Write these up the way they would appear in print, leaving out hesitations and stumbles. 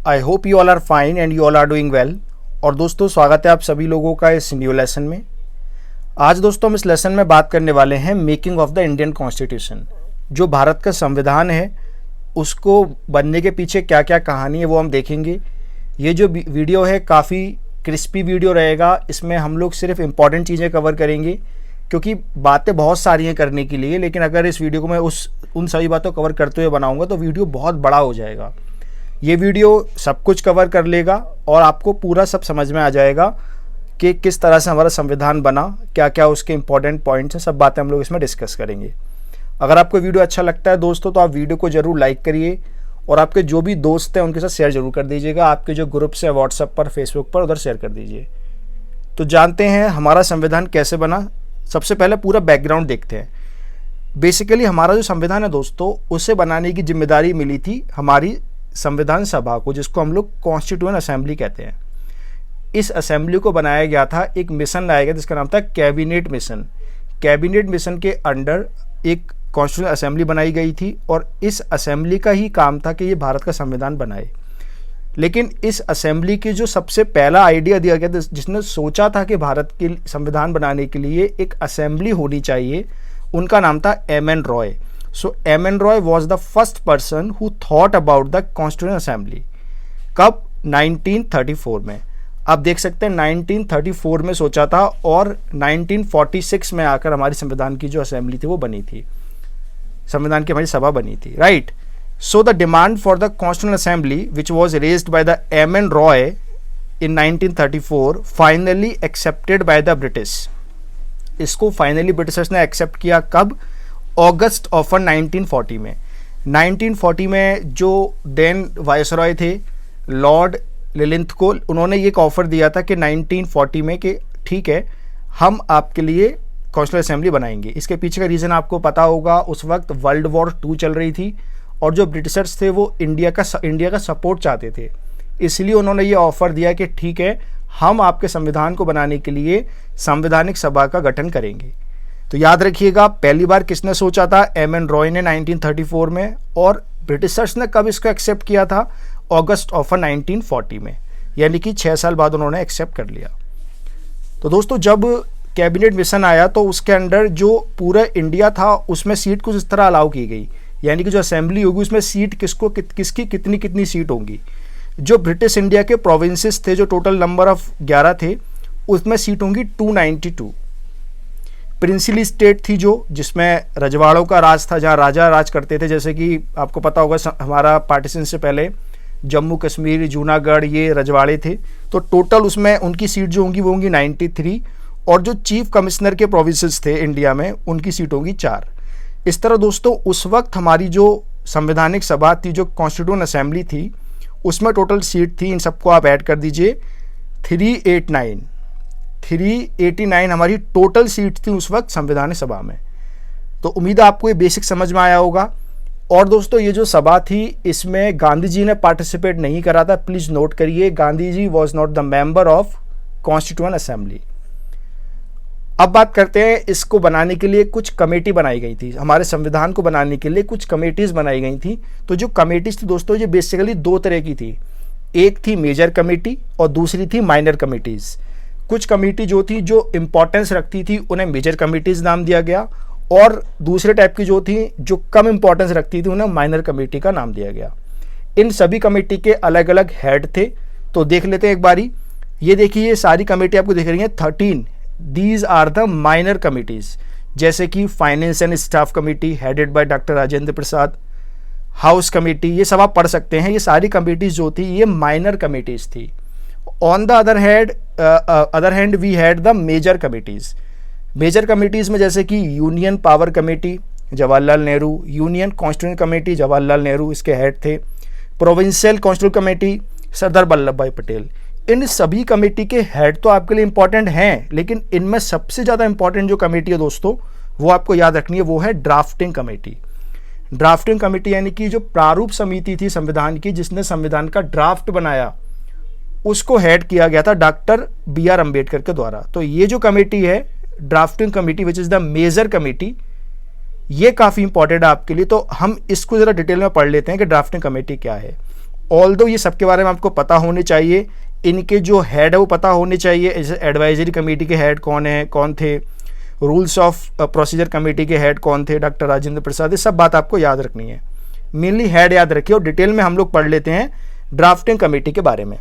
I hope you all are fine and you all are doing well. और दोस्तों, स्वागत है आप सभी लोगों का इस न्यू लेसन में। आज दोस्तों हम इस लेसन में बात करने वाले हैं making of the Indian constitution. जो भारत का संविधान है उसको बनने के पीछे क्या क्या कहानी है वो हम देखेंगे। ये जो वीडियो है काफ़ी क्रिस्पी वीडियो रहेगा। इसमें हम लोग सिर्फ इम्पॉर्टेंट चीज़ें कवर करेंगे क्योंकि बातें बहुत सारी हैं करने के लिए, लेकिन अगर इस वीडियो को मैं उन सभी बातों को कवर करते हुए बनाऊंगा तो वीडियो बहुत बड़ा हो जाएगा। ये वीडियो सब कुछ कवर कर लेगा और आपको पूरा सब समझ में आ जाएगा कि किस तरह से हमारा संविधान बना, क्या क्या उसके इंपॉर्टेंट पॉइंट्स हैं, सब बातें हम लोग इसमें डिस्कस करेंगे। अगर आपको वीडियो अच्छा लगता है दोस्तों तो आप वीडियो को ज़रूर लाइक करिए और आपके जो भी दोस्त हैं उनके साथ शेयर ज़रूर कर दीजिएगा। आपके जो ग्रुप्स हैं व्हाट्सएप पर, फेसबुक पर, उधर शेयर कर दीजिए। तो जानते हैं हमारा संविधान कैसे बना। सबसे पहले पूरा बैकग्राउंड देखते हैं। बेसिकली हमारा जो संविधान है दोस्तों, उसे बनाने की जिम्मेदारी मिली थी हमारी संविधान सभा को, जिसको हम लोग कॉन्स्टिट्यूएंट असेंबली कहते हैं। इस असेंबली को बनाया गया था, एक मिशन लाया गया जिसका नाम था कैबिनेट मिशन। कैबिनेट मिशन के अंडर एक कॉन्स्टिट्यूएंट असेंबली बनाई गई थी और इस असेंबली का ही काम था कि ये भारत का संविधान बनाए। लेकिन इस असेंबली की जो सबसे पहला आइडिया दिया गया था, जिसने सोचा था कि भारत के संविधान बनाने के लिए एक असेंबली होनी चाहिए, उनका नाम था M.N.. Roy. So M.N.. Roy was the first person who thought about the constituent assembly. कब? 1934 में। आप देख सकते हैं 1934 में सोचा था और 1946 में आकर हमारी संविधान की जो असेंबली थी वो बनी थी, संविधान की हमारी सभा बनी थी, right. So the demand for the Constitutional Assembly, which was raised by the M.N. Roy in 1934, finally accepted by the British. इसको फाइनली ब्रिटिशर्स ने एक्सेप्ट किया कब? अगस्त ऑफ 1940 में। 1940 में जो देन वायसरॉय थे लॉर्ड लिलिंथ को, उन्होंने ये एक ऑफर दिया था कि 1940 में कि ठीक है हम आपके लिए कॉन्स्टिट्यूएंट असेंबली बनाएंगे। इसके पीछे का रीज़न आपको पता होगा, उस वक्त वर्ल्ड वॉर 2 चल रही थी और जो ब्रिटिशर्स थे वो इंडिया का सपोर्ट चाहते थे। इसलिए उन्होंने ये ऑफ़र दिया कि ठीक है हम आपके संविधान को बनाने के लिए संवैधानिक सभा का गठन करेंगे। तो याद रखिएगा पहली बार किसने सोचा था? एम.एन. रॉय ने 1934 में। और ब्रिटिशर्स ने कब इसको एक्सेप्ट किया था? अगस्त ऑफ 1940 में, यानी कि 6 साल बाद उन्होंने एक्सेप्ट कर लिया। तो दोस्तों जब कैबिनेट मिशन आया तो उसके अंडर जो पूरा इंडिया था उसमें सीट कुछ इस तरह अलाउ की गई, यानी कि जो असेंबली होगी उसमें सीट किसकी कितनी सीट होंगी। जो ब्रिटिश इंडिया के प्रोविंसेस थे, जो टोटल नंबर ऑफ 11 थे, उसमें सीट होंगी 292। प्रिंसली स्टेट थी जो, जिसमें रजवाड़ों का राज था, जहाँ राजा राज करते थे। जैसे कि आपको पता होगा हमारा पार्टीशन से पहले जम्मू कश्मीर, जूनागढ़, ये रजवाड़े थे। तो टोटल उसमें उनकी सीट जो होंगी वो होंगी 93। और जो चीफ कमिश्नर के प्रोविंसेस थे इंडिया में, उनकी सीट होंगी 4। इस तरह दोस्तों उस वक्त हमारी जो संवैधानिक सभा थी, जो कॉन्स्टिट्यूएंट असेंबली थी, उसमें टोटल सीट थी, इन सबको आप ऐड कर दीजिए, 389 हमारी टोटल सीट थी उस वक्त संवैधानिक सभा में। तो उम्मीद है आपको ये बेसिक समझ में आया होगा। और दोस्तों ये जो सभा थी इसमें गांधी जी ने पार्टिसिपेट नहीं करा था, प्लीज़ नोट करिए, Gandhi ji was not the member of constituent assembly. अब बात करते हैं, इसको बनाने के लिए कुछ कमेटी बनाई गई थी, हमारे संविधान को बनाने के लिए कुछ कमेटीज़ बनाई गई थी। तो जो कमेटीज़ थी दोस्तों ये बेसिकली 2 तरह की थी। एक थी मेजर कमेटी और दूसरी थी माइनर कमेटीज़। कुछ कमेटी जो थी जो इम्पोर्टेंस रखती थी उन्हें मेजर कमेटीज़ नाम दिया गया, और दूसरे टाइप की जो थी जो कम इम्पोर्टेंस रखती थी उन्हें माइनर कमेटी का नाम दिया गया। इन सभी कमेटी के अलग अलग हेड थे। तो देख लेते हैं एक बारी। ये देखिए ये सारी कमेटी आपको दिख रही है 13। These are the minor committees, जैसे कि finance and staff committee headed by doctor Rajendra Prasad, house committee, ये सब आप पढ़ सकते हैं। ये सारी कमेटीज जो थी ये माइनर कमेटीज थी। On the other hand we had the major committees. Major committees में जैसे कि union power committee Jawaharlal Nehru, union constituent committee Jawaharlal Nehru इसके हेड थे, provincial constituent committee Sardar Vallabh Bhai Patel. इन सभी कमेटी के हेड तो आपके लिए इंपॉर्टेंट हैं, लेकिन इनमें सबसे ज़्यादा इंपॉर्टेंट जो कमेटी है दोस्तों वो आपको याद रखनी है, वो है ड्राफ्टिंग कमेटी। ड्राफ्टिंग कमेटी यानी कि जो प्रारूप समिति थी संविधान की, जिसने संविधान का ड्राफ्ट बनाया, उसको हेड किया गया था डॉक्टर B.R. अम्बेडकर के द्वारा। तो ये जो कमेटी है drafting committee which is the major committee, ये काफ़ी इंपॉर्टेंट है आपके लिए। तो हम इसको ज़रा डिटेल में पढ़ लेते हैं कि ड्राफ्टिंग कमेटी क्या है। ऑल्दो ये सबके बारे में आपको पता होने चाहिए, इनके जो हेड है वो पता होने चाहिए। जैसे एडवाइजरी कमेटी के हेड कौन थे, रूल्स ऑफ प्रोसीजर कमेटी के हेड कौन थे, डॉक्टर राजेंद्र प्रसाद, ये सब बात आपको याद रखनी है। मेनली हेड याद रखिए और डिटेल में हम लोग पढ़ लेते हैं ड्राफ्टिंग कमेटी के बारे में।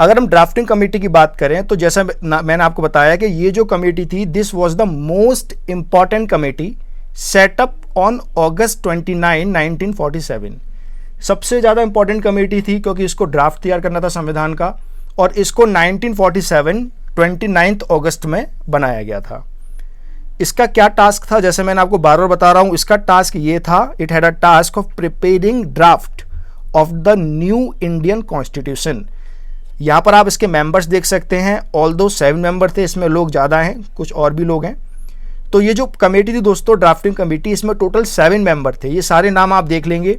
अगर हम ड्राफ्टिंग कमेटी की बात करें तो जैसा मैंने आपको बताया कि ये जो कमेटी थी, this was the most important committee set up on August 29, 1947। सबसे ज़्यादा इंपॉर्टेंट कमेटी थी क्योंकि इसको ड्राफ्ट तैयार करना था संविधान का, और इसको 1947 29 अगस्त में बनाया गया था। इसका क्या टास्क था, जैसे मैंने आपको बार बार बता रहा हूँ, इसका टास्क ये था, it had a task of preparing draft of the new Indian constitution. यहाँ पर आप इसके मेंबर्स देख सकते हैं, ऑल्दो 7 मेंबर थे, इसमें लोग ज़्यादा हैं, कुछ और भी लोग हैं। तो ये जो कमेटी थी दोस्तों, ड्राफ्टिंग कमेटी, इसमें टोटल 7 मेंबर थे। ये सारे नाम आप देख लेंगे।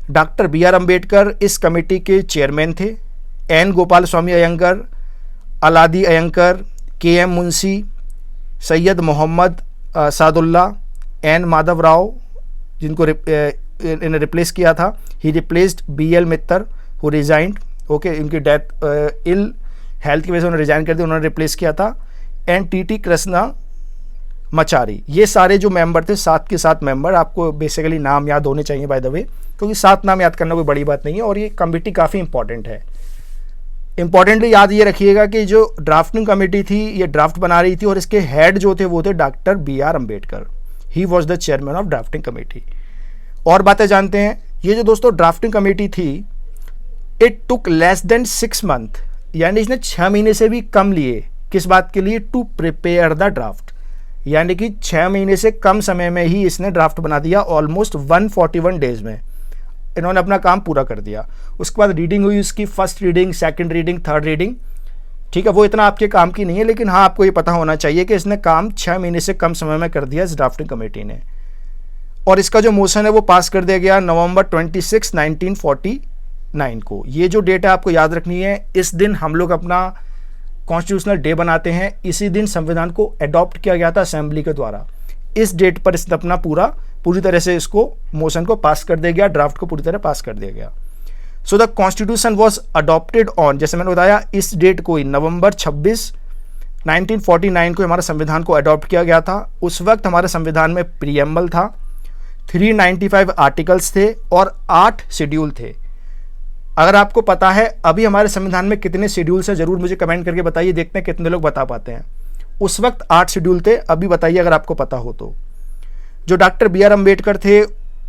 डॉक्टर बी आर अम्बेडकर इस कमेटी के चेयरमैन थे, N Gopalaswami Ayyangar, Alladi Ayyangar, K M Munshi, Syed Mohammad Saadulla, N Madhav Rao, जिनको इन्हें रिप्लेस किया था, he replaced B L Mitter who resigned, okay, इनकी डेथ इल हेल्थ की वजह से उन्होंने रिजाइन कर दिया, उन्होंने रिप्लेस किया था, एंड टी टी कृष्णा मचारी। ये सारे जो मेंबर थे, 7 के 7 मेंबर, आपको बेसिकली नाम याद होने चाहिए बाय द वे, क्योंकि 7 नाम याद करना कोई बड़ी बात नहीं है, और ये कमेटी काफ़ी इंपॉर्टेंट है। इंपॉर्टेंटली याद ये रखिएगा कि जो ड्राफ्टिंग कमेटी थी ये ड्राफ्ट बना रही थी, और इसके हेड जो थे वो थे doctor B R Ambedkar, he was the chairman of drafting committee. और बातें जानते हैं, ये जो दोस्तों ड्राफ्टिंग कमेटी थी, it took less than 6 month, यानी इसने 6 महीने से भी कम लिए, किस बात के लिए, टू प्रिपेयर द ड्राफ्ट, यानी कि 6 महीने से कम समय में ही इसने ड्राफ्ट बना दिया, ऑलमोस्ट 141 डेज में इन्होंने अपना काम पूरा कर दिया। उसके बाद रीडिंग हुई उसकी, first reading, second reading, third reading, ठीक है, वो इतना आपके काम की नहीं है, लेकिन हाँ आपको ये पता होना चाहिए कि इसने काम 6 महीने से कम समय में कर दिया इस ड्राफ्टिंग कमेटी ने। और इसका जो मोशन है वो पास कर दिया गया नवंबर 26, 1949 को। ये जो डेट है आपको याद रखनी है, इस दिन हम लोग अपना कॉन्स्टिट्यूशनल डे बनाते हैं, इसी दिन संविधान को अडॉप्ट किया गया था असेंबली के द्वारा। इस डेट पर इसने अपना पूरी तरह से इसको मोशन को पास कर दिया गया, ड्राफ्ट को पूरी तरह पास कर दिया गया। So the constitution was adopted on, जैसे मैंने बताया, इस डेट को ही नवंबर 26, 1949 को हमारे संविधान को अडॉप्ट किया गया था। उस वक्त हमारे संविधान में प्रीएम्बल था, 395 आर्टिकल्स थे और 8 शेड्यूल थे। अगर आपको पता है अभी हमारे संविधान में कितने शेड्यूल्स हैं, जरूर मुझे कमेंट करके बताइए, देखते हैं कितने लोग बता पाते हैं। उस वक्त 8 शेड्यूल थे, अभी बताइए अगर आपको पता हो तो। जो डॉक्टर बी आर अम्बेडकर थे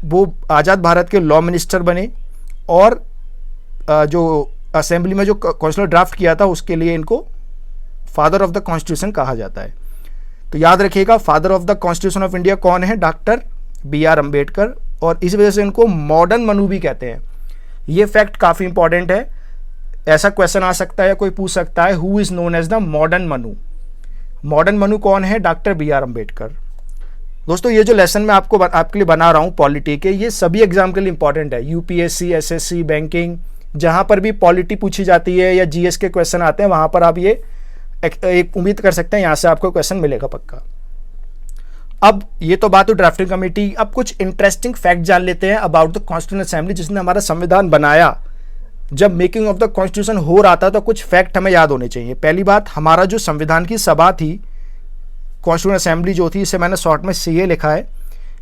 वो आज़ाद भारत के लॉ मिनिस्टर बने, और जो असेंबली में जो कॉन्स्टिट्यूशनल ड्राफ्ट किया था उसके लिए इनको फादर ऑफ द कॉन्स्टिट्यूशन कहा जाता है। तो याद रखिएगा, father of the constitution of India कौन है, डॉक्टर बी आर अम्बेडकर, और इस वजह से इनको मॉडर्न मनु भी कहते हैं। ये फैक्ट काफ़ी इंपॉर्टेंट है, ऐसा क्वेश्चन आ सकता है, कोई पूछ सकता है, who is known as the modern Manu. Modern Manu कौन है, डॉक्टर बी आर अम्बेडकर। दोस्तों ये जो लेसन मैं आपके लिए बना रहा हूँ पॉलिटी के, ये सभी एग्जाम के लिए इंपॉर्टेंट है, यूपीएससी, एसएससी, बैंकिंग, जहाँ पर भी पॉलिटी पूछी जाती है या जीएस के क्वेश्चन आते हैं, वहाँ पर आप ये एक उम्मीद कर सकते हैं, यहाँ से आपको क्वेश्चन मिलेगा पक्का। अब ये तो बात हुई ड्राफ्टिंग कमेटी, अब कुछ इंटरेस्टिंग फैक्ट जान लेते हैं अबाउट द कॉन्स्टिट्यूशन असेंबली, जिसने हमारा संविधान बनाया। जब मेकिंग ऑफ द कॉन्स्टिट्यूशन हो रहा था तो कुछ फैक्ट हमें याद होने चाहिए। पहली बात, हमारा जो संविधान की सभा थी, कॉन्स्टिट्यूशन असेंबली जो थी, इसे मैंने शॉर्ट में सीए लिखा है,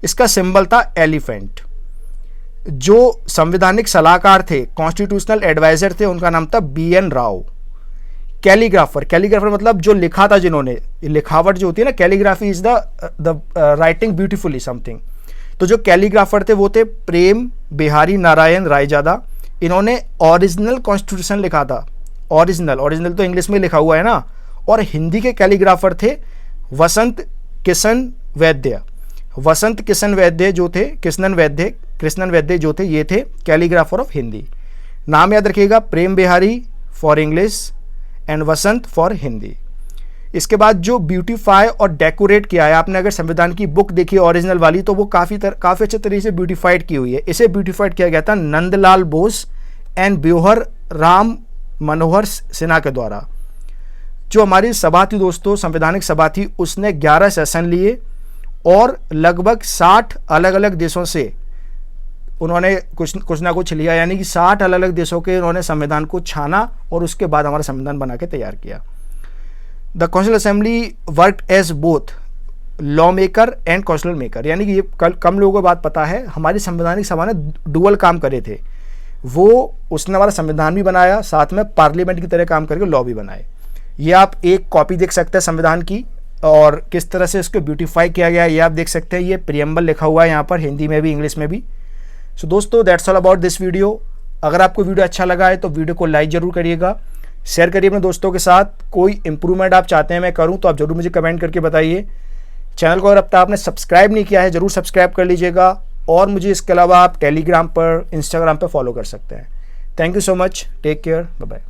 इसका सिंबल था एलिफेंट। जो संवैधानिक सलाहकार थे, कॉन्स्टिट्यूशनल एडवाइजर थे, उनका नाम था बी एन राव। कैलीग्राफर मतलब जो लिखा था जिन्होंने, लिखावट जो होती है ना, calligraphy is the writing beautifully something. तो जो कैलीग्राफर थे वो थे प्रेम बिहारी नारायण रायजादा। इन्होंने ओरिजिनल कॉन्स्टिट्यूशन लिखा था, ओरिजिनल तो इंग्लिश में लिखा हुआ है ना। और हिंदी के कैलीग्राफर थे वसंत किशन वैद्य। वसंत किशन वैद्य जो थे, कृष्णन वैद्य जो थे, ये थे कैलीग्राफर ऑफ हिंदी। नाम याद रखिएगा, Prem Behari for English and Vasant for Hindi. इसके बाद जो ब्यूटीफाई और डेकोरेट किया है, आपने अगर संविधान की बुक देखी ओरिजिनल वाली तो वो काफ़ी अच्छे तरीके से ब्यूटीफाइड की हुई है। इसे ब्यूटीफाइड किया गया था नंदलाल बोस एंड ब्योहर राम मनोहर सिन्हा के द्वारा। जो हमारी सभा थी दोस्तों, संवैधानिक सभा थी, उसने 11 सेशन लिए और लगभग 60 अलग अलग देशों से उन्होंने कुछ ना कुछ लिया, यानी कि 60 अलग अलग देशों के उन्होंने संविधान को छाना और उसके बाद हमारा संविधान बना के तैयार किया। The constitution assembly work as both law maker and constitution maker, यानी कि ये कम लोगों को बात पता है, हमारी संवैधानिक सभा ने डुअल काम करे थे। उसने हमारा संविधान भी बनाया, साथ में पार्लियामेंट की तरह काम करके लॉ भी बनाए। ये आप एक कॉपी देख सकते हैं संविधान की, और किस तरह से इसको ब्यूटीफाई किया गया है ये आप देख सकते हैं। ये प्रियम्बल लिखा हुआ है यहाँ पर, हिंदी में भी इंग्लिश में भी। सो दोस्तों, that's all about this video. अगर आपको वीडियो अच्छा लगा है तो वीडियो को लाइक जरूर करिएगा, शेयर करिए अपने दोस्तों के साथ। कोई इंप्रूवमेंट आप चाहते हैं मैं करूँ तो आप जरूर मुझे कमेंट करके बताइए। चैनल को अगर अब तक आपने सब्सक्राइब नहीं किया है जरूर सब्सक्राइब कर लीजिएगा, और मुझे इसके अलावा आप टेलीग्राम पर, इंस्टाग्राम पर फॉलो कर सकते हैं। Thank you so much, take care, bye bye.